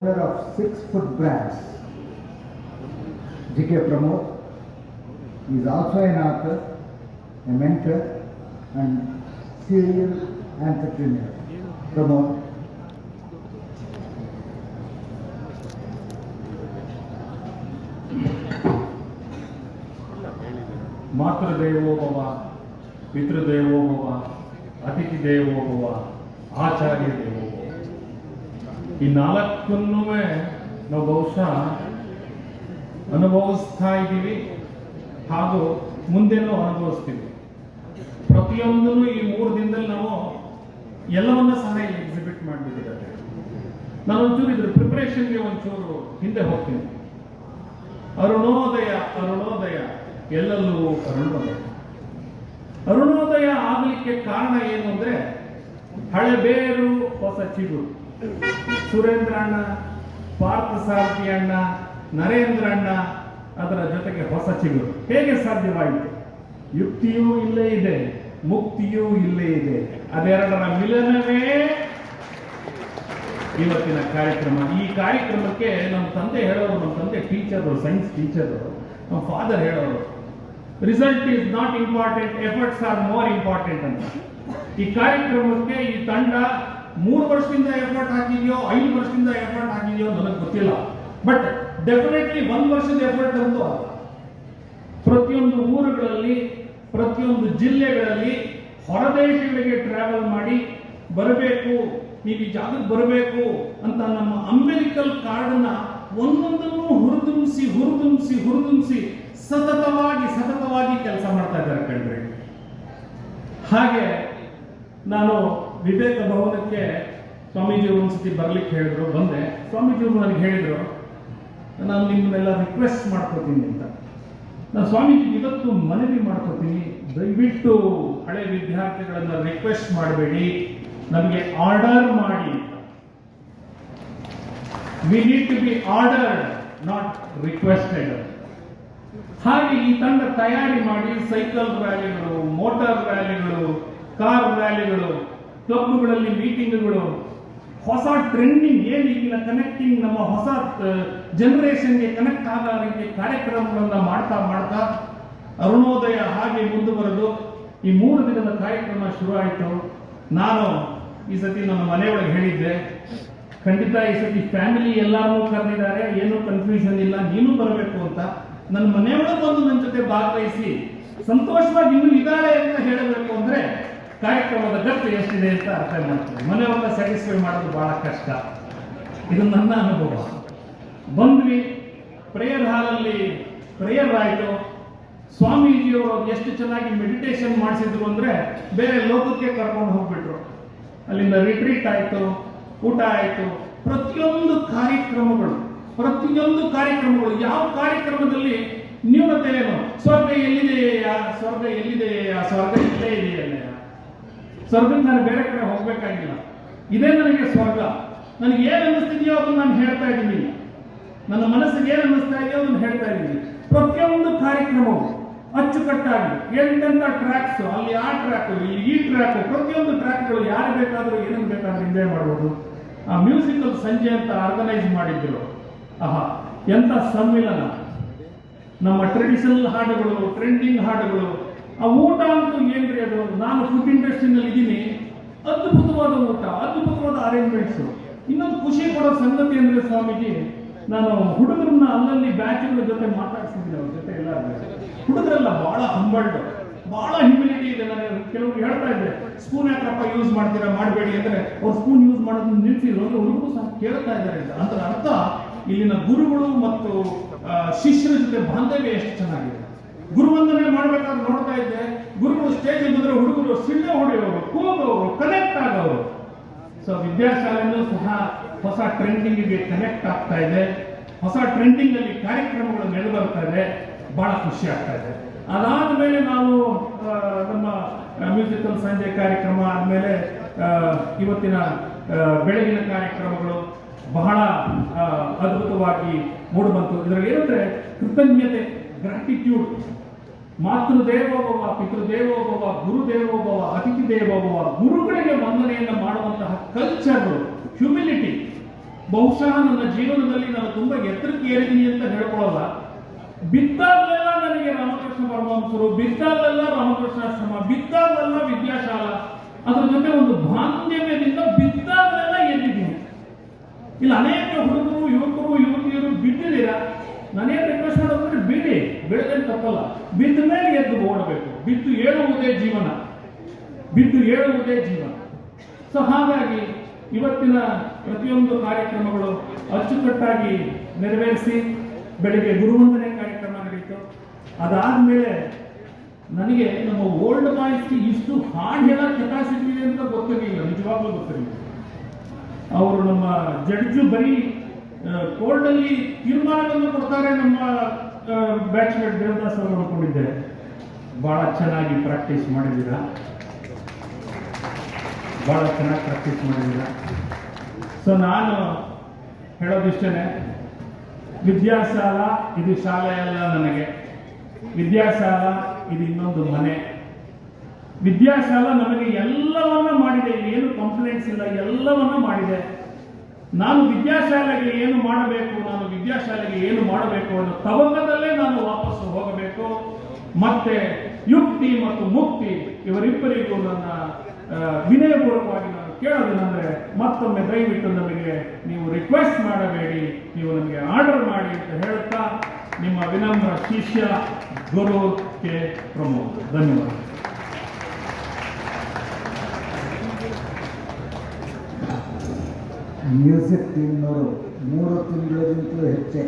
Of 6 foot brands. G.K. Pramod is also an author, a mentor, and serial entrepreneur. Pramod. ಮಾತೃದೇವೋ ಭವ, ಪಿತೃದೇವೋ ಭವ, ಅತಿಥಿ ದೇವೋ ಭವ, ಆಚಾರ್ಯ ದೇವೋ ಭವ. ಈ ನಾಲ್ಕನ್ನೂ ನಾವು ಬಹುಶಃ ಅನುಭವಿಸ್ತಾ ಇದ್ದೀವಿ ಹಾಗೂ ಮುಂದೆನೂ ಅನುಭವಿಸ್ತೀವಿ. ಪ್ರತಿಯೊಂದನ್ನು ಈ 3 ದಿನದಲ್ಲಿ ನಾವು ಎಲ್ಲವನ್ನ ಸಹ ಎಕ್ಸಿಬಿಟ್ ಮಾಡಿಬಿಟ್ಟಿದ್ದಾರೆ. ನಾನೊಂಚೂರು ಇದ್ರ ಪ್ರಿಪರೇಷನ್ಗೆ ಒಂಚೂರು ಹಿಂದೆ ಹೋಗ್ತೀನಿ. ಅರುಣೋದಯ ಅರುಣೋದಯ ಎಲ್ಲಲ್ಲೂ ಅರುಣೋದಯ. ಅರುಣೋದಯ ಆಗಲಿಕ್ಕೆ ಕಾರಣ ಏನು ಅಂದ್ರೆ ಹಳೆ ಬೇರು ಹೊಸ ಚಿಗುರು. ಸುರೇಂದ್ರ ಅಣ್ಣ, ಪಾರ್ಥ ಸಾರಥಿ ಅಣ್ಣ, ನರೇಂದ್ರ ಅಣ್ಣ, ಅದರ ಜೊತೆಗೆ ಹೊಸ ಚಿಗುರು. ಹೇಗೆ ಸಾಧ್ಯವಾಯಿತು? ಯುಕ್ತಿಯೂ ಇಲ್ಲೇ ಇದೆ, ಮುಕ್ತಿಯೂ ಇಲ್ಲೇ ಇದೆ. ಅದೆರಡರ ಮಿಲನವೇ ಇವತ್ತಿನ ಕಾರ್ಯಕ್ರಮ. ಈ ಕಾರ್ಯಕ್ರಮಕ್ಕೆ ನಮ್ಮ ತಂದೆ ಹೇಳೋರು, ನಮ್ಮ ತಂದೆ ಟೀಚರು, ಸೈನ್ಸ್ ಟೀಚರು, ನಮ್ಮ ಫಾದರ್ ಹೇಳೋರು, result is not important, efforts R more important ಅಂತ. ಈ ಕಾರ್ಯಕ್ರಮಕ್ಕೆ ಈ ತಂಡ 3 ವರ್ಷದಿಂದ ಎಫರ್ಟ್ ಹಾಕಿದೆಯೋ 5 ವರ್ಷದಿಂದ ಎಫರ್ಟ್ ಹಾಕಿದೆಯೋ ನನಗೆ ಗೊತ್ತಿಲ್ಲ. ಬಟ್ ಡೆಫಿನೆಟ್ಲಿ 1 ವರ್ಷದ ಎಫರ್ಟ್ ಅಂತೂ ಅಲ್ಲ. ಪ್ರತಿಯೊಂದು ಊರುಗಳಲ್ಲಿ, ಪ್ರತಿಯೊಂದು ಜಿಲ್ಲೆಗಳಲ್ಲಿ ಹೊರದೇಶಗಳಿಗೆ ಟ್ರಾವೆಲ್ ಮಾಡಿ ಬರಬೇಕು, ನೀವು ಈ ಜಾಗಕ್ಕೆ ಬರಬೇಕು ಅಂತ ನಮ್ಮ ಅಂಬಿಲಿಕಲ್ ಕಾರ್ಡ್ನ ಒಂದೊಂದನ್ನು ಹುರಿದುಂಬಿಸಿ ಸತತವಾಗಿ ಕೆಲಸ ಮಾಡ್ತಾ ಇದ್ದಾರೆ ಕಣ್ರಿ. ಹಾಗೆ ನಾನು ವಿವೇಕ ಭವನಕ್ಕೆ ಸ್ವಾಮೀಜಿಯವರು ಒಂದ್ಸತಿ ಬರ್ಲಿಕ್ಕೆ ಹೇಳಿದ್ರು, ಬಂದೆ. ಸ್ವಾಮೀಜಿಯವರು ನನಗೆ ಹೇಳಿದ್ರು, ನಾನು ನಿಮ್ಮನ್ನೆಲ್ಲ ರಿಕ್ವೆಸ್ಟ್ ಮಾಡ್ಕೋತೀನಿ ಅಂತ. ನಾನು ಸ್ವಾಮೀಜಿ ಇವತ್ತು ಮನವಿ ಮಾಡ್ಕೋತೀನಿ, ದಯವಿಟ್ಟು ಹಳೆ ವಿದ್ಯಾರ್ಥಿಗಳನ್ನ ರಿಕ್ವೆಸ್ಟ್ ಮಾಡಬೇಡಿ, ನಮಗೆ ಆರ್ಡರ್ ಮಾಡಿ. We need to be ordered, not requested. ಹಾಗೆ ಈ ತಂಡ ತಯಾರಿ ಮಾಡಿ ಸೈಕಲ್ ರ್ಯಾಲಿಗಳು, ಮೋಟಾರ್ ರ್ಯಾಲಿಗಳು, ಕಾರ್ ರ್ಯಾಲಿಗಳು, ಕ್ಲಬ್ಗಳಲ್ಲಿ ಮೀಟಿಂಗ್ಗಳು, ಹೊಸ ಟ್ರೆಂಡಿಂಗ್ ಏನು ಈಗಿನ ಕನೆಕ್ಟಿಂಗ್, ನಮ್ಮ ಹೊಸ ಜನರೇಷನ್ಗೆ ಕನೆಕ್ಟ್ ಆಗೋ ರೀತಿ ಕಾರ್ಯಕ್ರಮಗಳನ್ನ ಮಾಡ್ತಾ ಅರುಣೋದಯ ಹಾಗೆ ಮುಂದುವರೆದು ಈ 3 ದಿನದ ಕಾರ್ಯಕ್ರಮ ಶುರು ಆಯಿತು. ನಾನು ಈ ಸತಿ ನನ್ನ ಮನೆಯೊಳಗೆ ಹೇಳಿದ್ದೆ, ಖಂಡಿತ ಈ ಸತಿ ಫ್ಯಾಮಿಲಿ ಎಲ್ಲಾರನ್ನೂ ಕರೆದಿದ್ದಾರೆ, ಏನೂ ಕನ್ಫ್ಯೂಷನ್ ಇಲ್ಲ, ನೀನು ಬರಬೇಕು ಅಂತ. ನನ್ನ ಮನೆಯೊಳಗೆ ಬಂದು ನನ್ನ ಜೊತೆ ಭಾಗವಹಿಸಿ ಸಂತೋಷವಾಗಿ ಇನ್ನೂ ಇದ್ದಾಳೆ ಅಂತ ಹೇಳಬೇಕು ಅಂದ್ರೆ ಕಾರ್ಯಕ್ರಮದ ಗತ್ತು ಎಷ್ಟಿದೆ ಅಂತ ಅರ್ಥ ಮಾಡ್ತೀನಿ. ಮನೆಯವ್ರನ್ನ ಸ್ಯಾಟಿಸ್ಫೈ ಮಾಡೋದು ಬಹಳ ಕಷ್ಟ. ಇದು ನನ್ನ ಅನುಭವ. ಬಂದ್ವಿ, ಪ್ರೇಯರ್ ಹಾಲಲ್ಲಿ ಪ್ರೇಯರ್ ಆಯಿತು. ಸ್ವಾಮೀಜಿಯವರು ಎಷ್ಟು ಚೆನ್ನಾಗಿ ಮೆಡಿಟೇಷನ್ ಮಾಡಿಸಿದ್ರು ಅಂದ್ರೆ ಬೇರೆ ಲೋಕಕ್ಕೆ ಕರ್ಕೊಂಡು ಹೋಗ್ಬಿಟ್ರು. ಅಲ್ಲಿಂದ ರಿಟ್ರೀಟ್ ಆಯಿತು, ಊಟ ಆಯಿತು. ಪ್ರತಿಯೊಂದು ಕಾರ್ಯಕ್ರಮಗಳು ಯಾವ ಕಾರ್ಯಕ್ರಮದಲ್ಲಿ ನ್ಯೂನತೆ ಏನು? ಸ್ವರ್ಗ ಎಲ್ಲಿದೆಯಾ, ಸ್ವರ್ಗ ಎಲ್ಲಿದೆಯಾ, ಸ್ವರ್ಗ ಇಲ್ಲೇ ಇದೆಯಲ್ಲ. ಸ್ವರ್ಗಕ್ಕೆ ನಾನು ಬೇರೆ ಕಡೆ ಹೋಗ್ಬೇಕಾಗಿಲ್ಲ, ಇದೇ ನನಗೆ ಸ್ವರ್ಗ. ನನಗೆ ಏನು ಅನ್ನಿಸ್ತಿದೆಯೋ ಅದನ್ನು ನಾನು ಹೇಳ್ತಾ ಇದ್ದೀನಿ, ನನ್ನ ಮನಸ್ಸಿಗೆ ಏನು ಅನ್ನಿಸ್ತಾ ಇದೆಯೋ ಅದನ್ನು ಹೇಳ್ತಾ ಇದ್ದೀನಿ. ಪ್ರತಿಯೊಂದು ಕಾರ್ಯಕ್ರಮವು ಅಚ್ಚುಕಟ್ಟಾಗಿ ಎಂತೆಂಥ ಟ್ರ್ಯಾಕ್ಸ್, ಅಲ್ಲಿ ಆ ಟ್ರ್ಯಾಕು, ಇಲ್ಲಿ ಈ ಟ್ರ್ಯಾಕು, ಪ್ರತಿಯೊಂದು ಟ್ರ್ಯಾಕ್ಗಳು ಯಾರು ಬೇಕಾದರೂ ಏನನ್ನು ಬೇಕಾದ್ರೂ ಎಂಜಾಯ್ ಮಾಡ್ಬೋದು. ಆ ಮ್ಯೂಸಿಕಲ್ ಸಂಜೆ ಅಂತ ಆರ್ಗನೈಸ್ ಮಾಡಿದ್ರು. ಆಹಾ, ಎಂಥ ಸಮ್ಮಿಲನ! ನಮ್ಮ ಟ್ರೆಡಿಷನಲ್ ಹಾಡುಗಳು, ಟ್ರೆಂಡಿಂಗ್ ಹಾಡುಗಳು, ಆ ಊಟ ಅಂತೂ ಏನ್ರಿ ಅದು. ನಾನು ಫುಡ್ ಇಂಡಸ್ಟ್ರಿನಲ್ಲಿ ಇದ್ದೀನಿ, ಅದ್ಭುತವಾದ ಊಟ, ಅದ್ಭುತವಾದ ಅರೇಂಜ್ಮೆಂಟ್ಸು. ಇನ್ನೊಂದು ಖುಷಿ ಕೊಡೋ ಸಂಗತಿ ಅಂದ್ರೆ ಸ್ವಾಮೀಜಿ, ನಾನು ಹುಡುಗರನ್ನ ಅಲ್ಲಲ್ಲಿ ಬ್ಯಾಚ್ಗಳ ಜೊತೆ ಮಾತಾಡ್ಸಿದ್ದೀನಿ. ಅವ್ರ ಜೊತೆ ಎಲ್ಲ ಹುಡುಗರೆಲ್ಲ ಬಹಳ ಹಂಬಲ್ಡ್, ಬಹಳ ಹ್ಯುಮಿಲಿಟಿ ಇದೆ. ನಾನು ಕೆಲವರು ಹೇಳ್ತಾ ಇದ್ದೆ, ಸ್ಪೂನ್ ಯಾಕಪ್ಪ ಯೂಸ್ ಮಾಡ್ತೀರಾ, ಮಾಡಬೇಡಿ ಅಂದ್ರೆ ಅವ್ರು ಸ್ಪೂನ್ ಯೂಸ್ ಮಾಡೋದನ್ನ ನಿಲ್ಸಿದ್ರು ಅಂದ್ರೆ ಹುಡುಗರು ಸಹ ಕೇಳ್ತಾ ಇದ್ದಾರೆ. ಅದರ ಅರ್ಥ ಇಲ್ಲಿನ ಗುರುಗಳು ಮತ್ತು ಶಿಷ್ಯರ ಜೊತೆ ಬಾಂಧವ್ಯ ಎಷ್ಟು ಚೆನ್ನಾಗಿದೆ. ಗುರುವಂದನೆ ಮಾಡ್ಬೇಕಾದ್ರೆ ನೋಡ್ತಾ ಇದ್ದೆ, ಗುರುಗಳು ಸ್ಟೇಜ್ ಬಂದ್ರೆ ಹುಡುಗರು ಸಿಳ್ಳೆ ಹೊಡೆಯೋರು, ಕೂಗೋರು, ಕನೆಕ್ಟ್ ಆಗೋರು. ಸೊ ವಿದ್ಯಾಶಾಲೆನೂ ಸಹ ಹೊಸ ಟ್ರೆಂಡಿಂಗ್ಗೆ ಕನೆಕ್ಟ್ ಆಗ್ತಾ ಇದೆ. ಹೊಸ ಟ್ರೆಂಡಿಂಗ್ ಅಲ್ಲಿ ಕಾರ್ಯಕ್ರಮಗಳು ನಡೆದು ಬರ್ತಾ ಇದೆ. ಬಹಳ ಖುಷಿ ಆಗ್ತಾ ಇದೆ. ಅದಾದ ಮೇಲೆ ನಾವು ನಮ್ಮ ಮ್ಯೂಸಿಕಲ್ ಸಂಜೆ ಕಾರ್ಯಕ್ರಮ ಆದಮೇಲೆ ಇವತ್ತಿನ ಬೆಳಗಿನ ಕಾರ್ಯಕ್ರಮಗಳು ಬಹಳ ಅದ್ಭುತವಾಗಿ ಮೂಡಿಬಂತು. ಇದರಲ್ಲಿ ಏನಂದ್ರೆ ಕೃತಜ್ಞತೆ, ಗ್ರಾಟಿಟ್ಯೂಡ್. ಮಾತೃದೇವೋಭವ, ಪಿತೃದೇವೋಭವ, ಗುರುದೇವೋಭವ, ಅತಿಥಿ ದೇವೋಭವ, ಗುರುಗಳಿಗೆ ವಂದನೆಯನ್ನು ಮಾಡುವಂತಹ ಕಲ್ಚರ್, ಹ್ಯುಮಿಲಿಟಿ, ಬಹುಶಃ ನನ್ನ ಜೀವನದಲ್ಲಿ ನಾನು ತುಂಬಾ ಎತ್ತರಕ್ಕೆ ಏರಿದ್ದೀನಿ ಅಂತ ಹೇಳ್ಕೊಳ್ಳಲ್ಲ. ಬಿದ್ದಾಗಲೆಲ್ಲ ನನಗೆ ರಾಮಕೃಷ್ಣ ಪರಮಹಂಸರು, ಬಿದ್ದಾಗಲೆಲ್ಲ ರಾಮಕೃಷ್ಣಾಶ್ರಮ, ಬಿದ್ದಾಗಲೆಲ್ಲ ವಿದ್ಯಾಶಾಲಾ, ಅದ್ರ ಜೊತೆ ಒಂದು ಬಾಂಧವ್ಯದಿಂದ ಬಿದ್ದಾಗಲೆಲ್ಲ ಎದ್ದಿದ್ದೀನಿ. ಇಲ್ಲಿ ಅನೇಕ ಹುಡುಗರು, ಯುವಕರು, ಯುವತಿಯರು ಬಿದ್ದಿದ್ದೀರಾ. ನಾನೇನು ರಿಕ್ವೆಸ್ಟ್ ಮಾಡೋದಂದ್ರೆ ಬಿಡಿ, ಬೆಳೆದೇನು ತಪ್ಪಲ್ಲ. ಬಿದ್ದ ಮೇಲೆ ಎದ್ದು ಓಡಬೇಕು. ಬಿದ್ದು ಏಳುವುದೇ ಜೀವನ, ಬಿದ್ದು ಏಳುವುದೇ ಜೀವನ. ಸೊ ಹಾಗಾಗಿ ಇವತ್ತಿನ ಪ್ರತಿಯೊಂದು ಕಾರ್ಯಕ್ರಮಗಳು ಅಚ್ಚುಕಟ್ಟಾಗಿ ನೆರವೇರಿಸಿ ಬೆಳಿಗ್ಗೆ ಗುರುವಂದನೆ ಕಾರ್ಯಕ್ರಮ ನಡೀತು. ಅದಾದ್ಮೇಲೆ ನನಗೆ ನಮ್ಮ ಓಲ್ಡ್ ಬಾಯ್ಸ್ಗೆ ಇಷ್ಟು ಹಾಡು ಹೇಳೋ ಕೆಪಾಸಿಟಿ ಇದೆ ಅಂತ ಗೊತ್ತಿರಲಿಲ್ಲ, ನಿಜವಾಗ್ಲೂ ಗೊತ್ತಿರಲಿಲ್ಲ. ಅವರು ನಮ್ಮ ಜಡ್ಜು ಬರೀ ಕೋರ್ಟಲ್ಲಿ ತೀರ್ಮಾನವನ್ನು ಕೊಡ್ತಾರೆ, ನಮ್ಮ ಬ್ಯಾಚ್ಮೇಟ್ ದೇವದಾಸ್ ಅವರು ಅನ್ಕೊಂಡಿದ್ದೆ. ಬಹಳ ಚೆನ್ನಾಗಿ ಪ್ರಾಕ್ಟೀಸ್ ಮಾಡಿದ್ದೀರಾ, ಬಹಳ ಚೆನ್ನಾಗಿ ಪ್ರಾಕ್ಟೀಸ್ ಮಾಡಿದ್ದೀರಾ. ಸೊ ನಾನು ಹೇಳೋದಿಷ್ಟೇ, ವಿದ್ಯಾಶಾಲಾ ಇದು ಶಾಲೆ ಅಲ್ಲ ನನಗೆ. ವಿದ್ಯಾಶಾಲಾ ಇದು ಇನ್ನೊಂದು ಮನೆ. ವಿದ್ಯಾಶಾಲಾ ನಮಗೆ ಎಲ್ಲವನ್ನ ಮಾಡಿದೆ, ಏನು ಕಂಪ್ಲೇಂಟ್ಸ್ ಇಲ್ಲ, ಎಲ್ಲವನ್ನ ಮಾಡಿದೆ. ನಾನು ವಿದ್ಯಾಶಾಲೆಗೆ ಏನು ಮಾಡಬೇಕು, ನಾನು ವಿದ್ಯಾಶಾಲೆಗೆ ಏನು ಮಾಡಬೇಕು ಅನ್ನೋ ತವಕದಲ್ಲೇ ನಾನು ವಾಪಸ್ಸು ಹೋಗಬೇಕು. ಮತ್ತೆ ಯುಕ್ತಿ ಮತ್ತು ಮುಕ್ತಿ ಇವರಿಬ್ಬರಿಗೂ ನನ್ನ ವಿನಯಪೂರ್ವಕವಾಗಿ ನಾನು ಕೇಳೋದೇನೆಂದ್ರೆ, ಮತ್ತೊಮ್ಮೆ ದಯವಿಟ್ಟು ನಮಗೆ ನೀವು ರಿಕ್ವೆಸ್ಟ್ ಮಾಡಬೇಡಿ, ನೀವು ನಮಗೆ ಆರ್ಡರ್ ಮಾಡಿ ಅಂತ ಹೇಳುತ್ತಾ ನಿಮ್ಮ ವಿನಮ್ರ ಶಿಷ್ಯ ಗುರು ಕೆ ಪ್ರಮೋದ್. ಧನ್ಯವಾದ. ಮ್ಯೂಸಿಕ್ ಟೀಮ್ನವರು 3 ತಿಂಗಳಿಗಿಂತಲೂ ಹೆಚ್ಚೆ